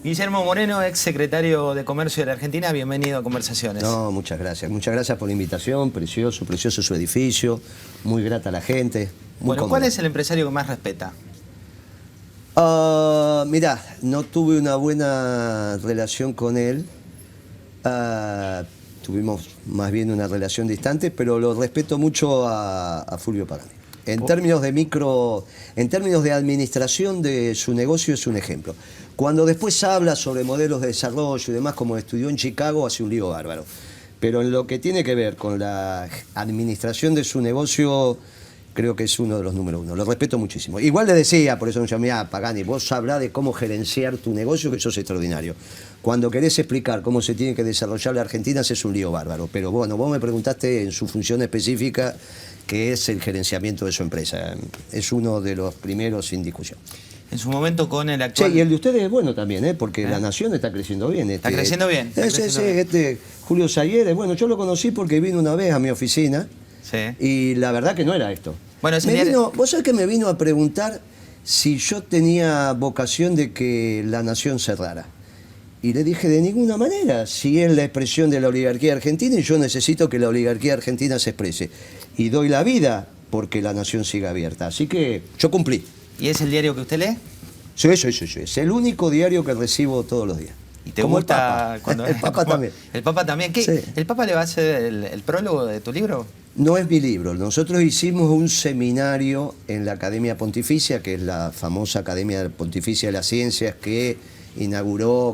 Guillermo Moreno, ex secretario de Comercio de la Argentina, bienvenido a Conversaciones. No, muchas gracias por la invitación, precioso su edificio, muy grata a la gente. Bueno, ¿cuál es el empresario que más respeta? Mirá, no tuve una buena relación con él, tuvimos más bien una relación distante, pero lo respeto mucho a Fulvio Pagani. En términos de administración de su negocio es un ejemplo. Cuando después habla sobre modelos de desarrollo y demás, como estudió en Chicago, hace un lío bárbaro. Pero en lo que tiene que ver con la administración de su negocio, creo que es uno de los número uno. Lo respeto muchísimo. Igual le decía, por eso me llamé a Pagani, vos sabrás de cómo gerenciar tu negocio, que sos extraordinario. Cuando querés explicar cómo se tiene que desarrollar la Argentina, es un lío bárbaro. Pero bueno, vos me preguntaste en su función específica, que es el gerenciamiento de su empresa. Es uno de los primeros sin discusión. En su momento con el actual... Sí, y el de ustedes es bueno también, porque La Nación está creciendo bien. Está creciendo bien. Julio Sayere, bueno, yo lo conocí porque vino una vez a mi oficina, sí, y la verdad que no era esto. Bueno, vos sabés que me vino a preguntar si yo tenía vocación de que La Nación cerrara. Y le dije, de ninguna manera, si es la expresión de la oligarquía argentina y yo necesito que la oligarquía argentina se exprese. Y doy la vida porque La Nación siga abierta. Así que yo cumplí. ¿Y es el diario que usted lee? Sí. Es el único diario que recibo todos los días. ¿Y te como gusta el Papa? Cuando... El Papa también. ¿El Papa también? ¿Qué? Sí. ¿El Papa le va a hacer el prólogo de tu libro? No es mi libro. Nosotros hicimos un seminario en la Academia Pontificia, que es la famosa Academia Pontificia de las Ciencias que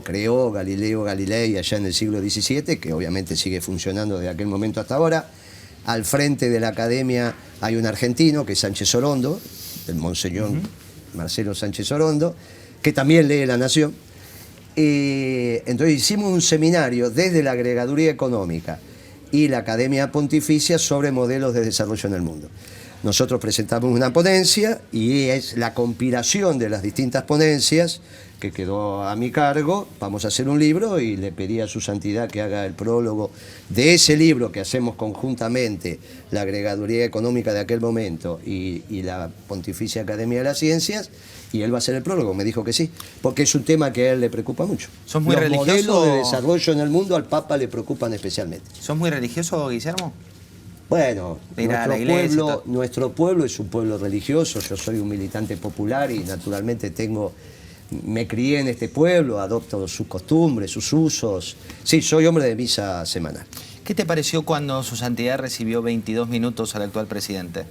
creó Galileo Galilei allá en el siglo XVII, que obviamente sigue funcionando desde aquel momento hasta ahora. Al frente de la academia hay un argentino, que es Sánchez Orondo, el monseñor Marcelo Sánchez Orondo, que también lee La Nación. Entonces hicimos un seminario desde la Agregaduría Económica y la Academia Pontificia sobre modelos de desarrollo en el mundo. Nosotros presentamos una ponencia y es la compilación de las distintas ponencias que quedó a mi cargo. Vamos a hacer un libro y le pedí a su santidad que haga el prólogo de ese libro que hacemos conjuntamente la Agregaduría Económica de aquel momento y la Pontificia Academia de las Ciencias, y él va a hacer el prólogo. Me dijo que sí, porque es un tema que a él le preocupa mucho. ¿Sos muy religioso? Los modelos de desarrollo en el mundo al Papa le preocupan especialmente. ¿Sos muy religioso, Guillermo? Bueno, nuestro pueblo es un pueblo religioso. Yo soy un militante popular y naturalmente me crié en este pueblo, adopto sus costumbres, sus usos. Sí, soy hombre de misa semanal. ¿Qué te pareció cuando su santidad recibió 22 minutos al actual presidente?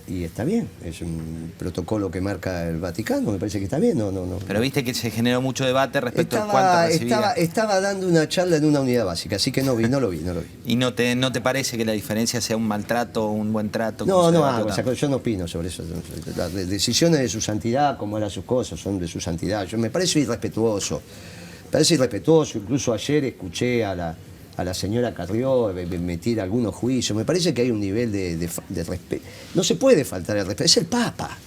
Y está bien, es un protocolo que marca el Vaticano, me parece que está bien. No. Pero viste que se generó mucho debate respecto a cuánto recibía. Estaba dando una charla en una unidad básica, así que no lo vi. ¿Y no te parece que la diferencia sea un maltrato o un buen trato? No, yo no opino sobre eso. Las decisiones de su santidad, como eran sus cosas, son de su santidad. Me parece irrespetuoso. Incluso ayer escuché a la señora Carrió emitir algunos juicios. Me parece que hay un nivel de respeto. No se puede faltar el respeto. Es el Papa.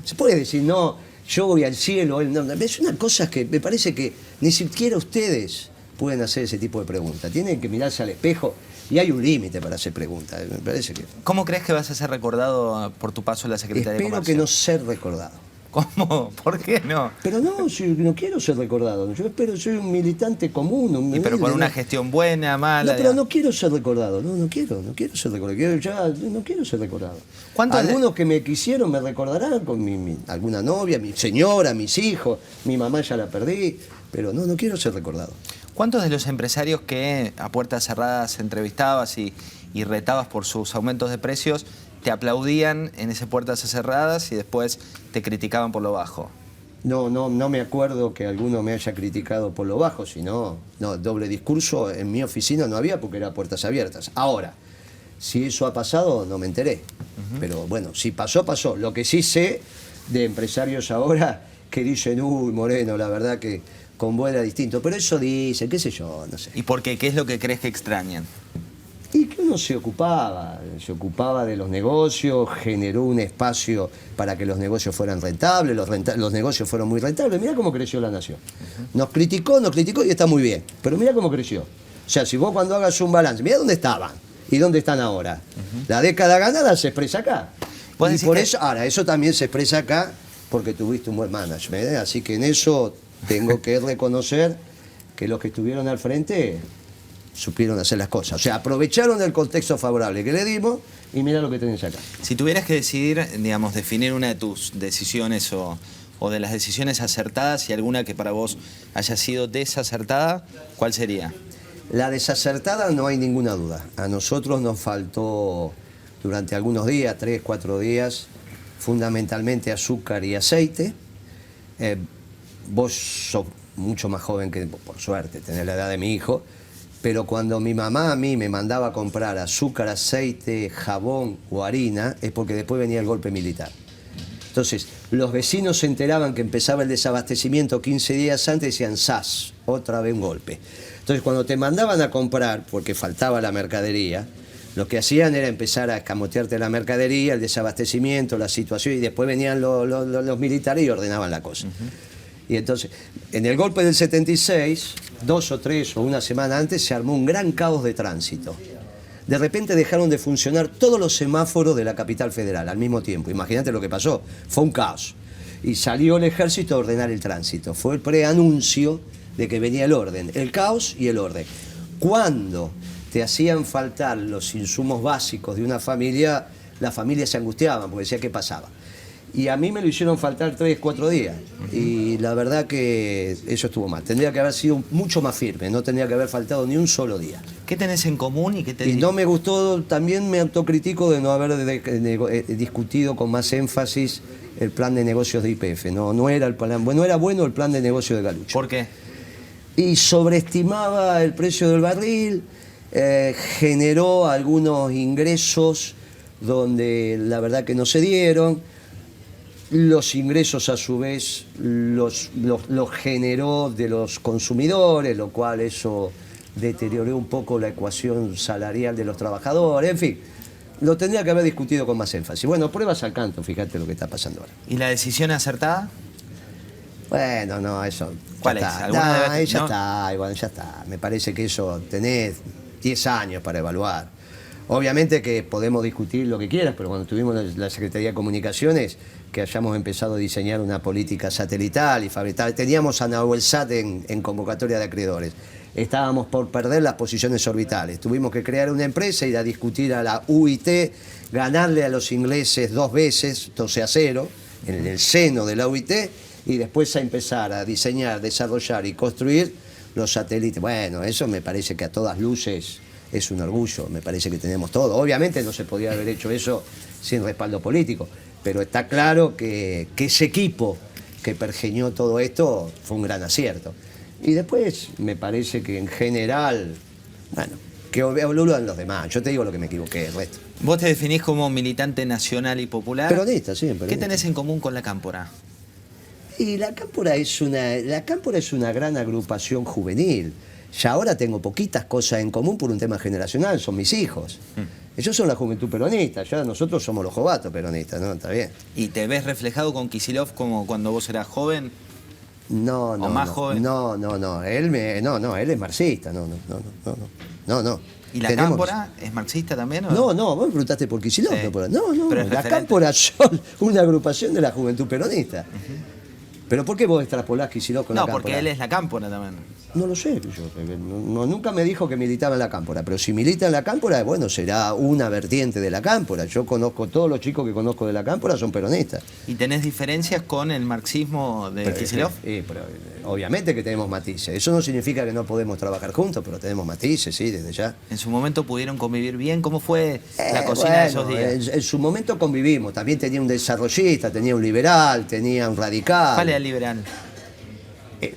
Se puede decir, no, yo voy al cielo. Él no. Es una cosa que me parece que ni siquiera ustedes pueden hacer ese tipo de preguntas. Tienen que mirarse al espejo y hay un límite para hacer preguntas. Me parece que... ¿Cómo crees que vas a ser recordado por tu paso en la Secretaría de Comercio? Espero que no ser recordado. ¿Cómo? ¿Por qué no? Pero no quiero ser recordado. Yo soy un militante común. Pero con una gestión buena, mala. No, pero no quiero ser recordado. No quiero ser recordado. No quiero ser recordado. Algunos que me quisieron me recordarán con alguna novia, mi señora, mis hijos, mi mamá ya la perdí. Pero no quiero ser recordado. ¿Cuántos de los empresarios que a puertas cerradas entrevistabas y retabas por sus aumentos de precios te aplaudían en esas puertas cerradas y después te criticaban por lo bajo? No me acuerdo que alguno me haya criticado por lo bajo, sino doble discurso en mi oficina no había porque era puertas abiertas. Ahora, si eso ha pasado, no me enteré. Pero bueno, si pasó, pasó. Lo que sí sé de empresarios ahora que dicen, uy, Moreno, la verdad que con vos era distinto. Pero eso dice, qué sé yo, no sé. ¿Y por qué? ¿Qué es lo que crees que extrañan? Y que uno se ocupaba de los negocios, generó un espacio para que los negocios fueran rentables, los negocios fueron muy rentables. Mirá cómo creció La Nación. Nos criticó y está muy bien, pero mirá cómo creció. O sea, si vos cuando hagas un balance, mirá dónde estaban y dónde están ahora. La década ganada se expresa acá. Y por eso, ahora, eso también se expresa acá porque tuviste un buen management, ¿eh? Así que en eso tengo que reconocer que los que estuvieron al frente supieron hacer las cosas. O sea, aprovecharon el contexto favorable que le dimos y mira lo que tenés acá. Si tuvieras que decidir, digamos, definir una de tus decisiones o de las decisiones acertadas y alguna que para vos haya sido desacertada, ¿cuál sería? La desacertada no hay ninguna duda. A nosotros nos faltó durante algunos días, 3, 4 días, fundamentalmente azúcar y aceite. Vos sos mucho más joven que, por suerte, tenés la edad de mi hijo, pero cuando mi mamá a mí me mandaba a comprar azúcar, aceite, jabón o harina, es porque después venía el golpe militar. Entonces, los vecinos se enteraban que empezaba el desabastecimiento 15 días antes y decían, ¡zas! Otra vez un golpe. Entonces, cuando te mandaban a comprar, porque faltaba la mercadería, lo que hacían era empezar a escamotearte la mercadería, el desabastecimiento, la situación, y después venían los militares y ordenaban la cosa. Y entonces, en el golpe del 76, 2 o 3 o una semana antes, se armó un gran caos de tránsito. De repente dejaron de funcionar todos los semáforos de la capital federal al mismo tiempo. Imagínate lo que pasó. Fue un caos. Y salió el ejército a ordenar el tránsito. Fue el preanuncio de que venía el orden, el caos y el orden. Cuando te hacían faltar los insumos básicos de una familia, las familias se angustiaban porque decían qué pasaba. Y a mí me lo hicieron faltar 3, 4 días. Y la verdad que eso estuvo mal. Tendría que haber sido mucho más firme, no tendría que haber faltado ni un solo día. ¿Qué tenés en común y qué te... Y no me gustó, también me autocritico de no haber discutido con más énfasis el plan de negocios de YPF. No era el plan, no era bueno el plan de negocio de Galucho. ¿Por qué? Y sobreestimaba el precio del barril, generó algunos ingresos donde la verdad que no se dieron. Los ingresos a su vez los generó de los consumidores, lo cual eso deterioró un poco la ecuación salarial de los trabajadores, en fin, lo tendría que haber discutido con más énfasis. Bueno, pruebas al canto, fíjate lo que está pasando ahora. ¿Y la decisión acertada? Bueno, no, eso... ¿Cuál es? Ya ¿No? está, igual, ya está. Me parece que eso tenés 10 años para evaluar. Obviamente que podemos discutir lo que quieras, pero cuando tuvimos la Secretaría de Comunicaciones, que hayamos empezado a diseñar una política satelital y fabricar, teníamos a Nahuelsat en convocatoria de acreedores. Estábamos por perder las posiciones orbitales. Tuvimos que crear una empresa, ir a discutir a la UIT, ganarle a los ingleses 2 veces, 12-0, en el seno de la UIT, y después a empezar a diseñar, desarrollar y construir los satélites. Bueno, eso me parece que a todas luces es un orgullo, me parece que tenemos todo. Obviamente no se podía haber hecho eso sin respaldo político, pero está claro que ese equipo que pergeñó todo esto fue un gran acierto. Y después me parece que en general, bueno, que evalúan los demás. Yo te digo lo que me equivoqué, el resto. Vos te definís como militante nacional y popular. Peronista, sí, peronista. ¿Qué tenés en común con la Cámpora? Y la Cámpora es una gran agrupación juvenil. Ya ahora tengo poquitas cosas en común por un tema generacional, son mis hijos. Ellos son la juventud peronista, ya nosotros somos los jovatos peronistas, ¿no? Está bien. ¿Y te ves reflejado con Kicillof como cuando vos eras joven? No, ¿O más joven? No, él es marxista, no. ¿Y la Cámpora es marxista también? ¿o? No, vos me preguntaste por Kicillof. Sí. No, Pero es la referente. Cámpora son una agrupación de la juventud peronista. ¿Pero por qué vos extrapolás Kicillof con la No, Cámpora? porque él es la Cámpora también. No lo sé, nunca me dijo que militaba en la Cámpora, pero si milita en la Cámpora, bueno, será una vertiente de la Cámpora. Yo conozco, todos los chicos que conozco de la Cámpora son peronistas. ¿Y tenés diferencias con el marxismo de Kicillof? Pero obviamente que tenemos matices. Eso no significa que no podemos trabajar juntos, pero tenemos matices, sí, desde ya. ¿En su momento pudieron convivir bien? ¿Cómo fue la cocina de esos días? En su momento convivimos. También tenía un desarrollista, tenía un liberal, tenía un radical. ¿Cuál era el liberal?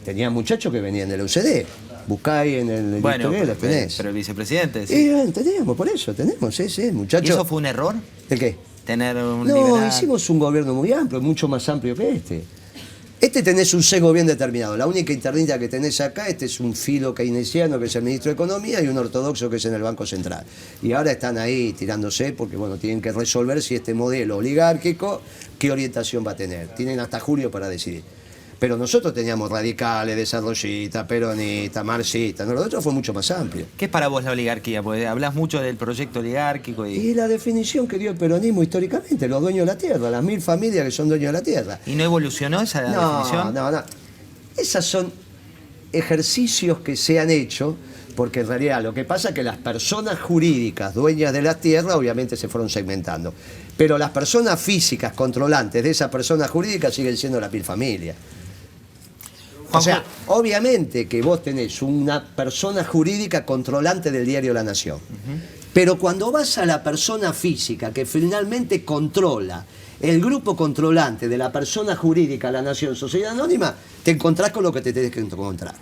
Tenía muchachos que venían de la UCD. Buscá ahí en el historial, los tenés. Pero el vicepresidente, sí. Y teníamos, por eso, tenemos, sí, muchachos. ¿Y eso fue un error? ¿El qué? Tener un No, liberal. hicimos un gobierno muy amplio, mucho más amplio que este. Este tenés un sesgo bien determinado. La única internita que tenés acá, este es un filo keynesiano que es el ministro de Economía y un ortodoxo que es en el Banco Central. Y ahora están ahí tirándose porque bueno, tienen que resolver si este modelo oligárquico, qué orientación va a tener. Tienen hasta julio para decidir. Pero nosotros teníamos radicales, desarrollistas, peronistas, marxistas. No, lo otro fue mucho más amplio. ¿Qué es para vos la oligarquía? Porque hablas mucho del proyecto oligárquico Y la definición que dio el peronismo históricamente, los dueños de la tierra, las 1000 familias que son dueños de la tierra. ¿Y no evolucionó esa definición? No. Esos son ejercicios que se han hecho, porque en realidad lo que pasa es que las personas jurídicas dueñas de la tierra obviamente se fueron segmentando, pero las personas físicas controlantes de esas personas jurídicas siguen siendo la misma familia. O sea, obviamente que vos tenés una persona jurídica controlante del diario La Nación, pero cuando vas a la persona física que finalmente controla el grupo controlante de la persona jurídica, La Nación, Sociedad Anónima, te encontrás con lo que te tenés que encontrar.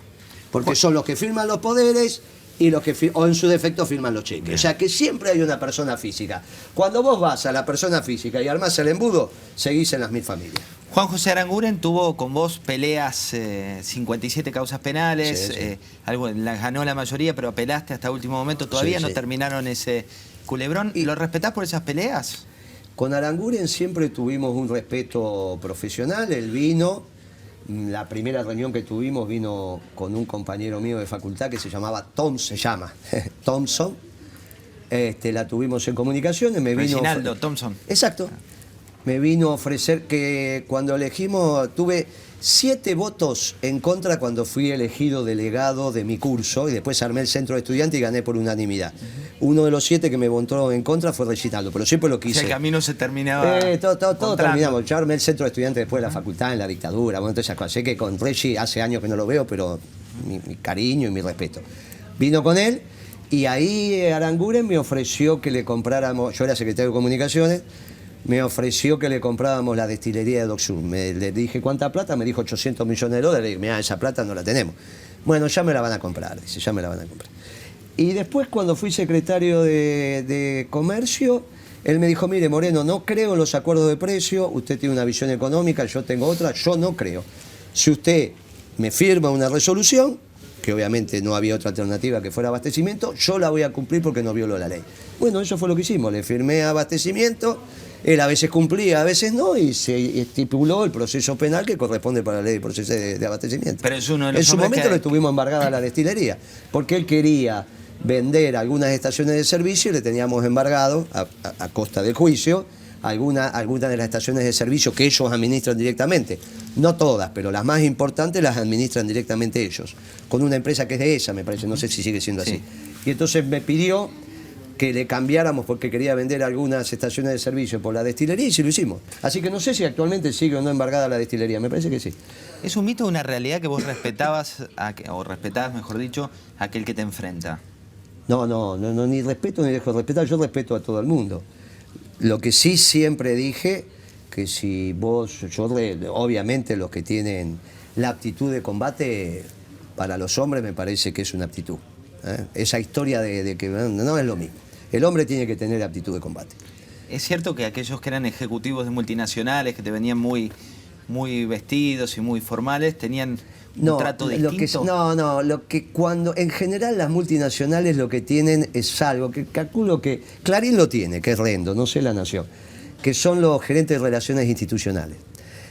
Porque son los que firman los poderes y los que, o en su defecto, firman los cheques. Bien. O sea que siempre hay una persona física. Cuando vos vas a la persona física y armás el embudo, seguís en las mil familias. Juan José Aranguren tuvo con vos peleas, 57 causas penales, sí, sí. Ganó la mayoría, pero apelaste hasta último momento. Todavía sí, no terminaron ese culebrón. ¿Lo respetás por esas peleas? Con Aranguren siempre tuvimos un respeto profesional. Él vino, la primera reunión que tuvimos vino con un compañero mío de facultad que se llama Thompson. La tuvimos en comunicaciones. Reginaldo Thompson. Exacto. Me vino a ofrecer que cuando elegimos, tuve 7 votos en contra cuando fui elegido delegado de mi curso y después armé el centro de estudiantes y gané por unanimidad. Uno de los 7 que me votó en contra fue Reginaldo, pero siempre lo quise. O sea, el camino se terminaba. Todo terminamos. Yo armé el centro de estudiantes después de la facultad, en la dictadura, bueno, todas esas cosas. Sé que con Regi hace años que no lo veo, pero mi cariño y mi respeto. Vino con él y ahí Aranguren me ofreció que le compráramos, yo era secretario de Comunicaciones, me ofreció que le comprábamos la destilería de Dock Sud. Le dije, ¿cuánta plata? Me dijo 800 millones de dólares. Le dije, mira, esa plata no la tenemos. Bueno, ya me la van a comprar. Dice, ya me la van a comprar. Y después, cuando fui secretario de Comercio, él me dijo, mire, Moreno, no creo en los acuerdos de precio. Usted tiene una visión económica, yo tengo otra. Yo no creo. Si usted me firma una resolución, que obviamente no había otra alternativa que fuera abastecimiento, yo la voy a cumplir porque no violo la ley. Bueno, eso fue lo que hicimos. Le firmé abastecimiento. Él a veces cumplía, a veces no, y se estipuló el proceso penal que corresponde para la ley de proceso de abastecimiento. Pero es uno de los en su momento le tuvimos embargada la destilería, porque él quería vender algunas estaciones de servicio y le teníamos embargado, a costa del juicio, algunas de las estaciones de servicio que ellos administran directamente. No todas, pero las más importantes las administran directamente ellos, con una empresa que es de esa, me parece, no sé si sigue siendo así. Y entonces me pidió que le cambiáramos porque quería vender algunas estaciones de servicio por la destilería y sí lo hicimos. Así que no sé si actualmente sigue o no embargada la destilería, me parece que sí. ¿Es un mito o una realidad que vos respetabas, o respetabas, mejor dicho, a aquel que te enfrenta? No, ni respeto ni dejo de respetar, yo respeto a todo el mundo. Lo que sí siempre dije, que si vos, obviamente los que tienen la aptitud de combate, para los hombres me parece que es una aptitud. Esa historia de que no es lo mismo. El hombre tiene que tener aptitud de combate. ¿Es cierto que aquellos que eran ejecutivos de multinacionales, que te venían muy vestidos y muy formales, tenían un trato distinto? Lo que cuando, en general las multinacionales lo que tienen es algo que calculo que Clarín lo tiene, que es Rendo, no sé La Nación, que son los gerentes de relaciones institucionales.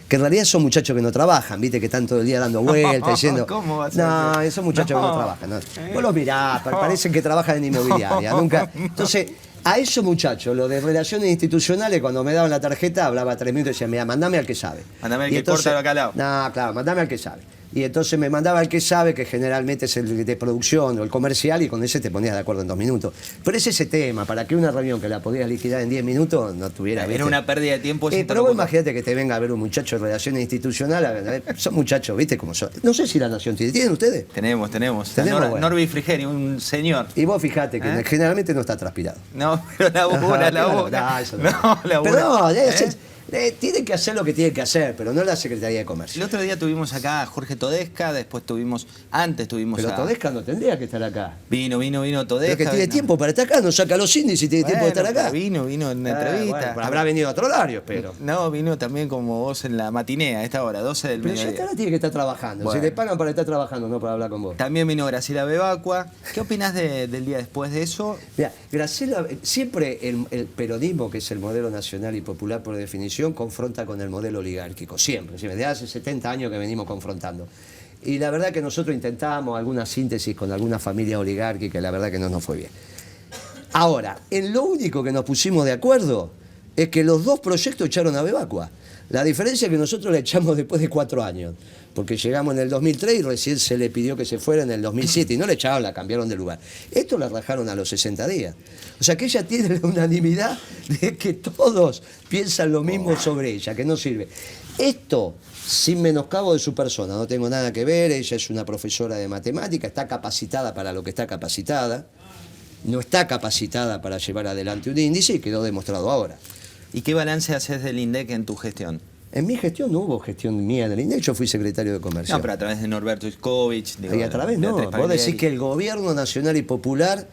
Que en realidad son muchachos que no trabajan, viste, que están todo el día dando vueltas, diciendo... ¿Cómo vas a No, esos muchachos que no trabajan. No. Vos los mirás, parecen que trabajan en inmobiliaria, nunca... Entonces, a esos muchachos, lo de relaciones institucionales, cuando me daban la tarjeta, hablaba 3 minutos y decía, mira, mandame al que sabe. Mandame al que corta lo calado. No, claro, mandame al que sabe. Y entonces me mandaba al que sabe, que generalmente es el de producción o el comercial, y con ese te ponías de acuerdo en 2 minutos. Pero es ese tema, para que una reunión que la podías liquidar en 10 minutos no tuviera... Era una pérdida de tiempo. Pero vos imagínate que te venga a ver un muchacho de relaciones institucionales, son muchachos, ¿viste cómo son? No sé si La Nación tiene. ¿Tienen ustedes? Tenemos. Bueno. Norby Frigeri, un señor. Y vos fijate que generalmente no está transpirado. No, pero labura. Tiene que hacer lo que tiene que hacer, pero no la Secretaría de Comercio. El otro día tuvimos acá a Jorge Todesca, antes tuvimos Pero Todesca no tendría que estar acá. Vino Todesca. Pero que tiene tiempo para estar acá, no saca los índices y tiene tiempo de estar acá. Vino en una entrevista. Bueno, habrá venido a otro horario, pero... No, vino también como vos en la matinea, a esta hora, 12 del mediodía. Pero ya ahora tiene que estar trabajando. Bueno. Si le pagan para estar trabajando, no para hablar con vos. También vino Graciela Bebacua. ¿Qué opinás del día después de eso? Mira, Graciela, siempre el peronismo, que es el modelo nacional y popular por definición, confronta con el modelo oligárquico, siempre, desde hace 70 años que venimos confrontando. Y la verdad que nosotros intentábamos alguna síntesis con alguna familia oligárquica y la verdad que no nos fue bien. Ahora, en lo único que nos pusimos de acuerdo es que los 2 proyectos echaron a Bebacua. La diferencia es que nosotros la echamos después de 4 años, porque llegamos en el 2003 y recién se le pidió que se fuera en el 2007 y no la echaban, la cambiaron de lugar. Esto la rajaron a los 60 días. O sea que ella tiene la unanimidad de que todos piensan lo mismo sobre ella, que no sirve. Esto, sin menoscabo de su persona, no tengo nada que ver, ella es una profesora de matemática, está capacitada para lo que está capacitada, no está capacitada para llevar adelante un índice y quedó demostrado ahora. ¿Y qué balance haces del INDEC en tu gestión? En mi gestión no hubo gestión mía del INDEC, yo fui secretario de Comercio. No, pero a través de Norberto Iskovich. Y a través no, vos decís que el gobierno nacional y popular,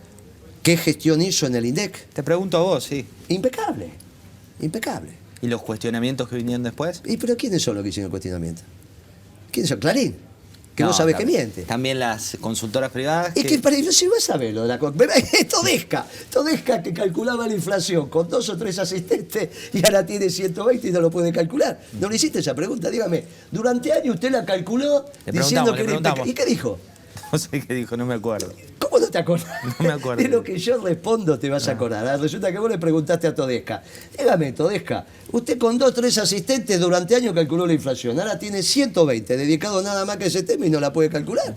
¿qué gestión hizo en el INDEC? Te pregunto a vos, sí. Impecable, impecable. ¿Y los cuestionamientos que vinieron después? ¿Y pero quiénes son los que hicieron el cuestionamiento? ¿Quiénes son? Clarín, que no, sabe que miente. También las consultoras privadas. Es que para si vas a ver lo de la Todesca que calculaba la inflación con 2 o 3 asistentes y ahora tiene 120 y no lo puede calcular. ¿No le hiciste esa pregunta? Dígame, durante años usted la calculó diciendo que era impecable. ¿Y qué dijo? No sé qué dijo, no me acuerdo. ¿Cómo no te acordás? No me acuerdo. De lo que yo respondo te vas a acordar. Resulta que vos le preguntaste a Todesca. Dígame, Todesca, usted con 2 o 3 asistentes durante años calculó la inflación. Ahora tiene 120 dedicado nada más que a ese tema y no la puede calcular.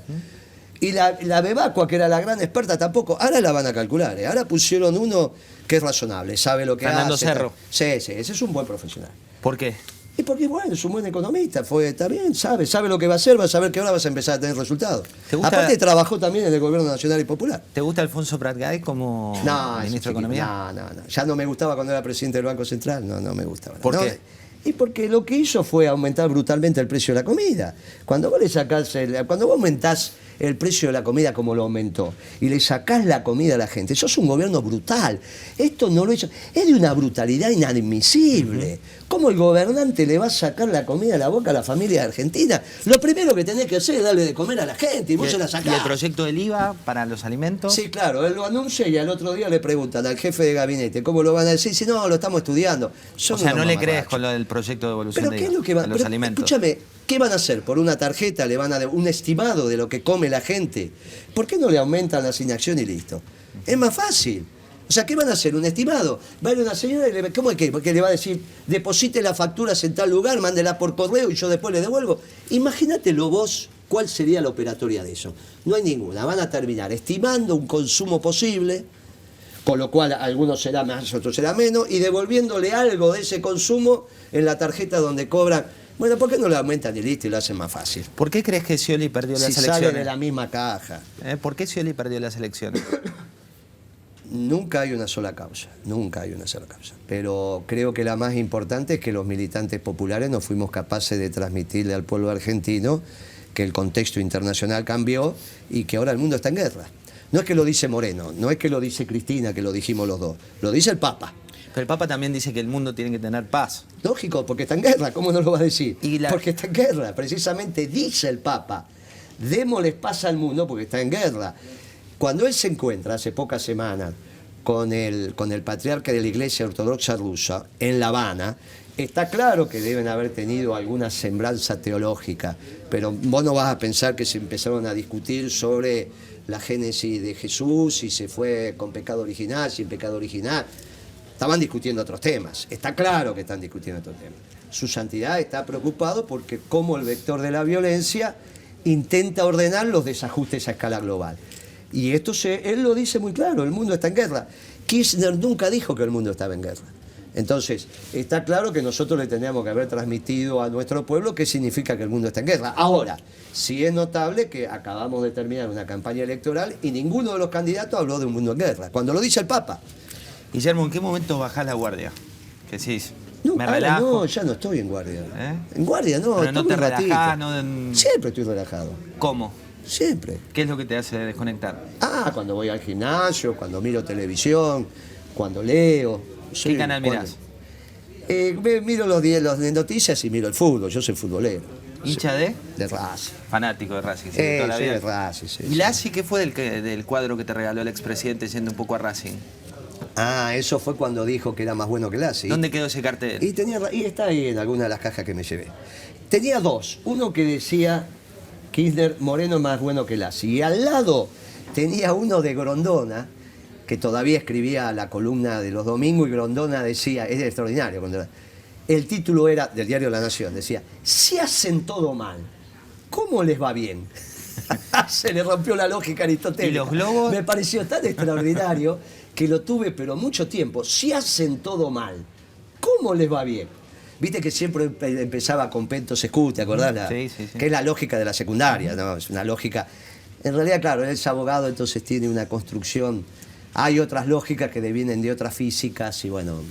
Y la Bebacua, que era la gran experta, tampoco. Ahora la van a calcular. Ahora pusieron uno que es razonable, sabe lo que Fernando hace. Cerro. Sí, ese es un buen profesional. ¿Por qué? Y porque, bueno, es un buen economista, está bien, sabe lo que va a hacer, va a saber que ahora vas a empezar a tener resultados. Aparte trabajó también en el gobierno nacional y popular. ¿Te gusta Alfonso Pratgay como ministro de Economía? No. Ya no me gustaba cuando era presidente del Banco Central, no me gustaba. ¿Por qué? Y porque lo que hizo fue aumentar brutalmente el precio de la comida. Cuando vos aumentás el precio de la comida como lo aumentó y le sacás la comida a la gente, sos un gobierno brutal. Esto no lo hizo. Es de una brutalidad inadmisible. ¿Cómo el gobernante le va a sacar la comida a la boca a la familia argentina? Lo primero que tenés que hacer es darle de comer a la gente y vos se la sacás. ¿Y el proyecto del IVA para los alimentos? Sí, claro, él lo anuncia y al otro día le preguntan al jefe de gabinete cómo lo van a decir. Si no, lo estamos estudiando. O sea, no le crees con lo del proyecto de evolución ¿Pero qué es lo que va? de los alimentos. Escúchame, ¿qué van a hacer? ¿Por una tarjeta le van a dar un estimado de lo que come la gente? ¿Por qué no le aumentan la asignación y listo? Es más fácil. O sea, ¿qué van a hacer? ¿Un estimado? Va a ir una señora y ¿cómo es que? Porque le va a decir, deposite las facturas en tal lugar, mándela por correo y yo después le devuelvo. Imagínatelo vos, ¿cuál sería la operatoria de eso? No hay ninguna. Van a terminar estimando un consumo posible, con lo cual algunos será más, otros será menos, y devolviéndole algo de ese consumo en la tarjeta donde cobran. Bueno, ¿por qué no le aumentan y listo y lo hacen más fácil? ¿Por qué crees que Scioli perdió las elecciones? Si sale de la misma caja. ¿Por qué Scioli perdió las elecciones? Nunca hay una sola causa, pero creo que la más importante es que los militantes populares no fuimos capaces de transmitirle al pueblo argentino que el contexto internacional cambió y que ahora el mundo está en guerra. No es que lo dice Moreno, no es que lo dice Cristina, que lo dijimos los dos, lo dice el Papa. Pero el Papa también dice que el mundo tiene que tener paz. Lógico, porque está en guerra, ¿cómo no lo va a decir? Porque está en guerra, precisamente dice el Papa, démosles paz al mundo porque está en guerra. Cuando él se encuentra hace pocas semanas con el patriarca de la Iglesia Ortodoxa Rusa en La Habana, está claro que deben haber tenido alguna semblanza teológica, pero vos no vas a pensar que se empezaron a discutir sobre la génesis de Jesús, si se fue con pecado original, sin pecado original. Estaban discutiendo otros temas, está claro que están discutiendo otros temas. Su santidad está preocupado porque como el vector de la violencia intenta ordenar los desajustes a escala global. Y esto él lo dice muy claro, el mundo está en guerra. Kirchner nunca dijo que el mundo estaba en guerra. Entonces, está claro que nosotros le teníamos que haber transmitido a nuestro pueblo qué significa que el mundo está en guerra. Ahora, sí es notable que acabamos de terminar una campaña electoral y ninguno de los candidatos habló de un mundo en guerra, cuando lo dice el Papa. Guillermo, ¿en qué momento bajás la guardia? ¿Qué decís? No, ¿Me relajo? No, ya no estoy en guardia. En guardia no, pero no te relajás, Siempre estoy relajado. ¿Cómo? Siempre. ¿Qué es lo que te hace desconectar? Cuando voy al gimnasio, cuando miro televisión, cuando leo. ¿Qué canal mirás? Miro los de noticias y miro el fútbol, yo soy futbolero. ¿Hincha de? De Racing. Fanático de Racing, toda la vida. De Racing, sí. ¿Y Lassi qué fue del cuadro que te regaló el expresidente yendo un poco a Racing? Eso fue cuando dijo que era más bueno que Lassi. ¿Dónde quedó ese cartel? Y está ahí en alguna de las cajas que me llevé. Tenía dos. Uno que decía Kirchner, Moreno es más bueno que Lassi. Y al lado tenía uno de Grondona, que todavía escribía la columna de los domingos, y Grondona decía, es extraordinario, el título era del diario La Nación, decía, si hacen todo mal, ¿cómo les va bien? Se le rompió la lógica aristotélica. ¿Y los globos? Me pareció tan extraordinario que lo tuve, pero mucho tiempo. Si hacen todo mal, ¿cómo les va bien? Viste que siempre empezaba con Pento Sescu, ¿te acordás? Sí. Que es la lógica de la secundaria, ¿no? Es una lógica... En realidad, claro, él es abogado, entonces tiene una construcción... Hay otras lógicas que devienen de otras físicas y bueno...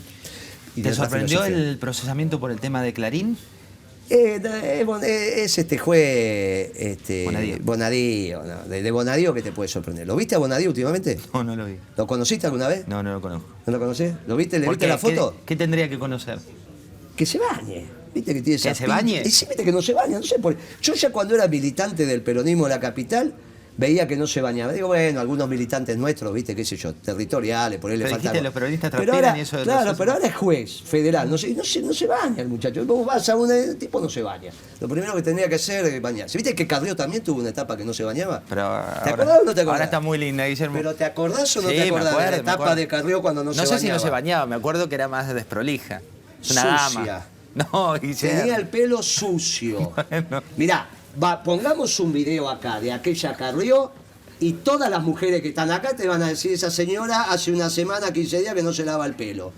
y de ¿Te otras sorprendió filosofías. el procesamiento por el tema de Clarín? Es este juez Bonadío. Bonadío, ¿no? De Bonadío que te puede sorprender. ¿Lo viste a Bonadío últimamente? No, no lo vi. ¿Lo conociste alguna vez? No, no lo conozco. ¿No lo conocés? ¿Lo viste? ¿Le ¿Por viste qué? la foto? ¿Qué tendría que conocer? Que se bañe. ¿Viste que tiene esa ¿Que se pinta? bañe? Y sí, viste que no se baña, no sé por qué. Yo ya cuando era militante del peronismo de la capital, veía que no se bañaba. Digo, bueno, algunos militantes nuestros, viste, qué sé yo, territoriales, por ahí le Pero falta dijiste, algo. los periodistas Pero transpiran ahora, y eso de claro, los- pero ahora es juez federal, no se baña el muchacho. Vos vas a el tipo no se baña. Lo primero que tendría que hacer es bañarse. ¿Viste que Carrió también tuvo una etapa que no se bañaba? Pero ¿Te acordás o no te acordás? Ahora está muy linda, Guillermo. ¿Pero te acordás o no Sí, te me acordás acuerdo, de la me etapa acuerdo. de Carrió cuando no se bañaba? No sé si no se bañaba, me acuerdo que era más desprolija. Es una Sucia. dama. No, Guillermo. Tenía el pelo sucio. Bueno. Mirá, pongamos un video acá de aquella Carrió y todas las mujeres que están acá te van a decir, esa señora hace una semana, 15 días que no se lava el pelo.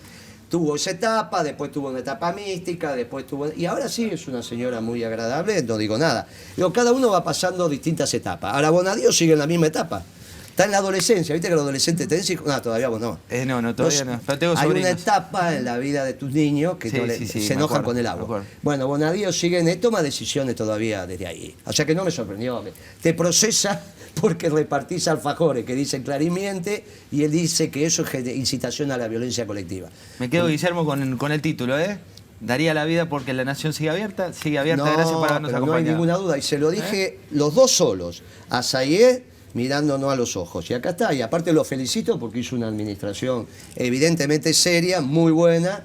Tuvo esa etapa, después tuvo una etapa mística, después tuvo... Y ahora sí es una señora muy agradable, no digo nada. Digo, cada uno va pasando distintas etapas. Ahora Bonadío sigue en la misma etapa. Está en la adolescencia, ¿viste que los adolescentes te dicen? No, todavía vos no. No, todavía no. Pero tengo Hay una sobrinos. etapa en la vida de tus niños que Sí, no le- sí, sí, se me enojan acuerdo, con el me agua. acuerdo. Bueno, Bonadío sigue en esto, toma decisiones todavía desde ahí. O sea que no me sorprendió. Te procesa porque repartís alfajores que dicen Clarín miente y él dice que eso es incitación a la violencia colectiva. Me quedo, Guillermo, con el título, ¿eh? Daría la vida porque la nación sigue abierta. Sigue abierta, No, gracias por habernos pero no hay acompañado. ninguna duda. Y se lo dije los dos solos, a Sayed mirándonos a los ojos. Y acá está. Y aparte lo felicito porque hizo una administración evidentemente seria, muy buena.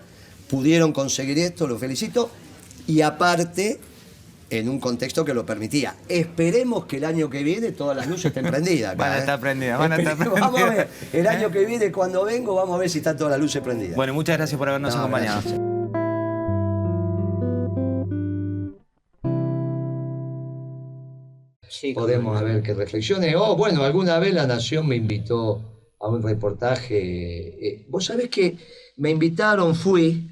Pudieron conseguir esto, lo felicito. Y aparte, en un contexto que lo permitía. Esperemos que el año que viene todas las luces estén prendidas. Acá, Van a estar prendidas, van a estar Esperemos. Vamos a ver, prendidas. el año que viene cuando vengo, vamos a ver si están todas las luces prendidas. Bueno, muchas gracias por habernos No, acompañado. gracias. Podemos ver qué reflexiones. Oh, bueno, alguna vez La Nación me invitó a un reportaje. Vos sabés que me invitaron, fui,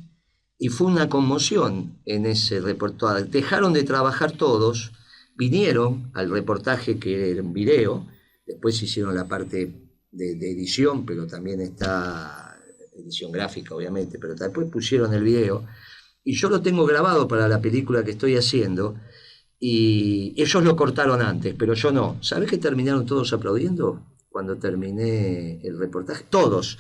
y fue una conmoción en ese reportaje. Dejaron de trabajar todos, vinieron al reportaje que era un video, después hicieron la parte de edición, pero también está edición gráfica, obviamente, pero después pusieron el video, y yo lo tengo grabado para la película que estoy haciendo, y ellos lo cortaron antes, pero yo no. ¿Sabés que terminaron todos aplaudiendo cuando terminé el reportaje? Todos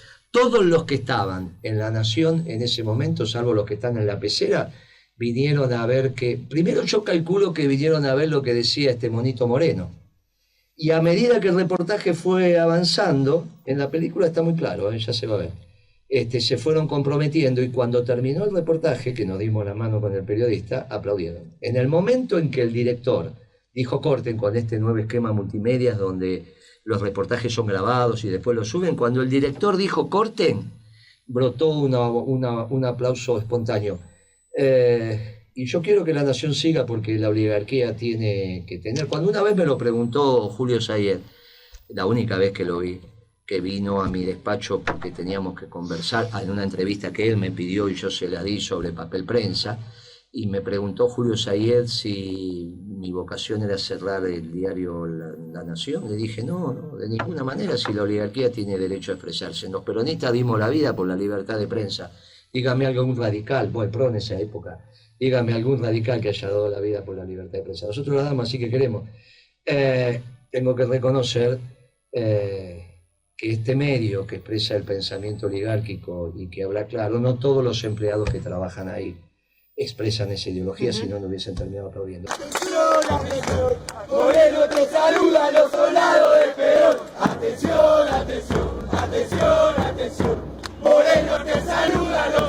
los que estaban en La Nación en ese momento, salvo los que están en la pecera, vinieron a ver que... Primero yo calculo que vinieron a ver lo que decía este monito Moreno. Y a medida que el reportaje fue avanzando, en la película está muy claro, ya se va a ver, se fueron comprometiendo y cuando terminó el reportaje, que nos dimos la mano con el periodista, aplaudieron. En el momento en que el director dijo corten con este nuevo esquema multimedia donde los reportajes son grabados y después los suben, cuando el director dijo corten, brotó un aplauso espontáneo. Y yo quiero que La Nación siga porque la oligarquía tiene que tener... Cuando una vez me lo preguntó Julio Sayed, la única vez que lo vi, que vino a mi despacho porque teníamos que conversar en una entrevista que él me pidió y yo se la di sobre papel prensa, y me preguntó Julio Sayed si mi vocación era cerrar el diario La Nación. Le dije, no, de ninguna manera, si la oligarquía tiene derecho a expresarse. Los peronistas dimos la vida por la libertad de prensa. Dígame algún radical, bueno, pro en esa época, dígame algún radical que haya dado la vida por la libertad de prensa. Nosotros la damos, así que queremos. Tengo que reconocer que este medio que expresa el pensamiento oligárquico y que habla claro, no todos los empleados que trabajan ahí expresan esa ideología, si no, no hubiesen terminado aplaudiendo. Atención, atención, Moreno te saluda a los soldados de Perón. Atención, atención, atención, atención, Moreno te saluda a los